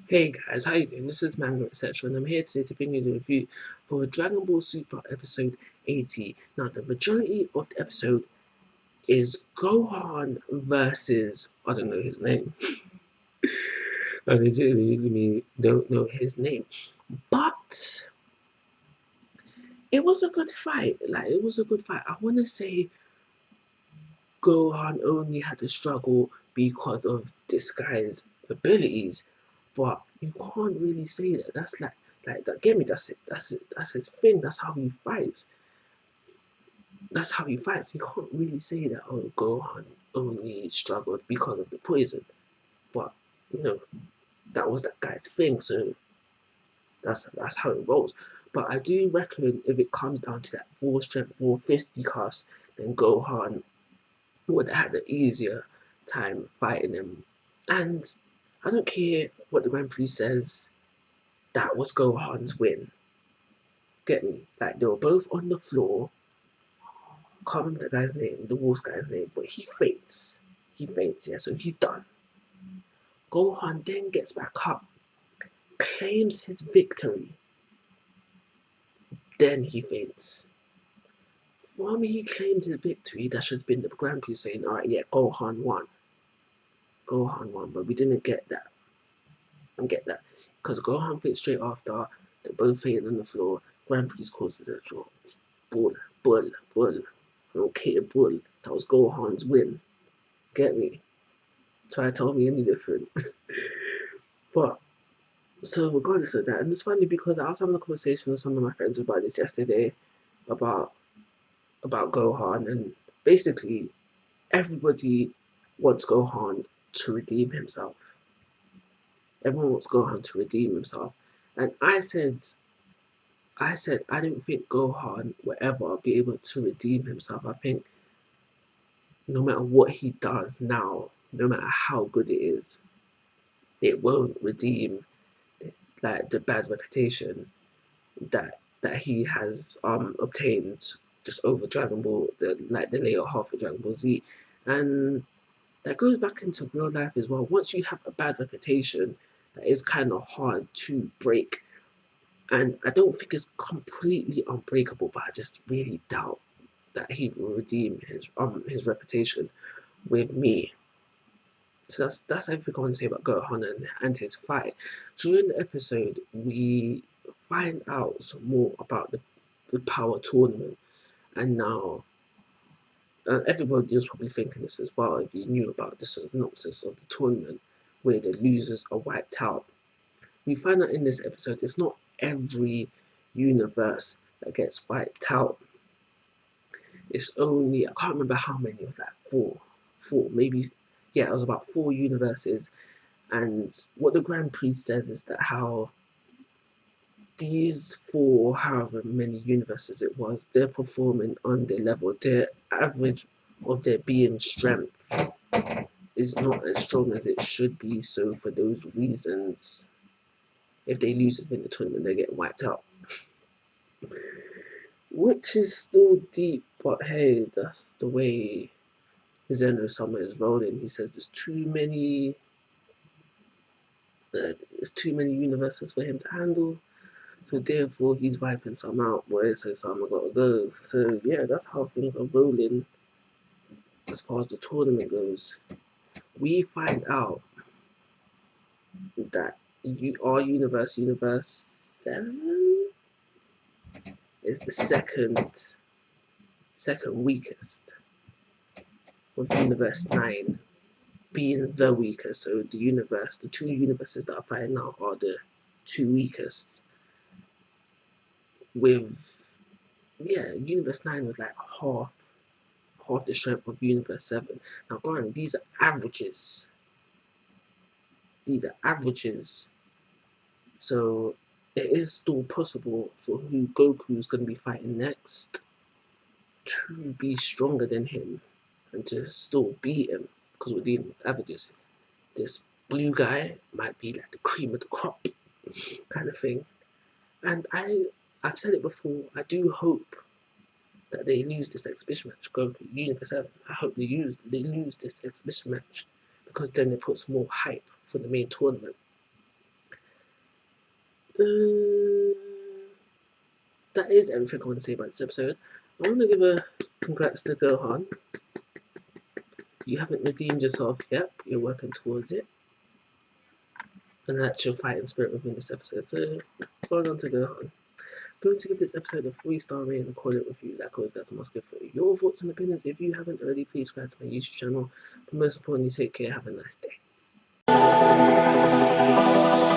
Hey guys, how you doing? This is Mango etc. and I'm here today to bring you the review for Dragon Ball Super episode 80. Now the majority of the episode is Gohan versus I don't know his name. I legitimately don't know his name. But it was a good fight. Like it was a good fight. I wanna say Gohan only had to struggle because of this guy's abilities, but you can't really say that. That's like that. Get me? That's it. That's it. That's his thing. That's how he fights. That's how he fights. You can't really say that. Oh, Gohan only struggled because of the poison, but you know that was that guy's thing. So that's how it rolls. But I do reckon if it comes down to that full strength 450 cast, then Gohan would have had an easier time fighting him. And I don't care what the Grand Prix says, that was Gohan's win. Get me? Like, they were both on the floor. Can't remember the guy's name, the Wolf guy's name, but he faints. He faints, yeah, so he's done. Gohan then gets back up, claims his victory, then he faints. From he claimed his victory, that should have been the Grand Prix saying, alright, yeah, Gohan won. Gohan won, but we didn't get that. And get that. Because Gohan fit straight after, they both fainted on the floor. Grand Prix causes a draw. Bull, bull, bull. Okay, bull. That was Gohan's win. Get me? Try to tell me any different. But, so regardless of that, and it's funny because I was having a conversation with some of my friends about this yesterday, about about Gohan, and basically everybody wants Gohan to redeem himself. Everyone wants Gohan to redeem himself. And I said I don't think Gohan will ever be able to redeem himself. I think no matter what he does now, no matter how good it is, it won't redeem like the bad reputation that he has obtained just over Dragon Ball, the later half of Dragon Ball Z, and that goes back into real life as well. Once you have a bad reputation, that is kind of hard to break. And I don't think it's completely unbreakable, but I just really doubt that he will redeem his reputation with me. So that's everything I want to say about Gohan and his fight. During the episode, we find out some more about the power tournament, and now everybody was probably thinking this as well if you knew about the synopsis of the tournament, where the losers are wiped out. We find out in this episode it's not every universe that gets wiped out. It's only, I can't remember how many, it was like four, maybe, yeah, it was about four universes. And what the Grand Prix says is that how these four, however many universes it was, they're performing on their level. Their average of their being strength is not as strong as it should be. So for those reasons, if they lose within the tournament, they get wiped out. Which is still deep, but hey, that's the way Zeno Summer is rolling. He says there's too many universes for him to handle. So therefore he's wiping some out, boy, so some gotta go. So yeah, that's how things are rolling as far as the tournament goes. We find out that our universe 7 is the second weakest, with universe 9 being the weakest. So the two universes that are fighting now are the two weakest. With universe 9 was like half the strength of universe 7. Now granted, these are averages. So it is still possible for who Goku's gonna be fighting next to be stronger than him and to still beat him, because we're dealing with averages. This blue guy might be like the cream of the crop kind of thing. And I've said it before, I do hope that they lose this exhibition match, go for Universe 7. I hope they lose this exhibition match, because then it puts more hype for the main tournament. That is everything I want to say about this episode. I want to give a congrats to Gohan. You haven't redeemed yourself yet, but you're working towards it. And that's your fighting spirit within this episode. So, well on to Gohan. I'm going to give this episode a 3-star rating and call it review. Like always, guys, I must give for your thoughts and opinions. If you haven't already, please subscribe to my YouTube channel. But most importantly, take care. Have a nice day.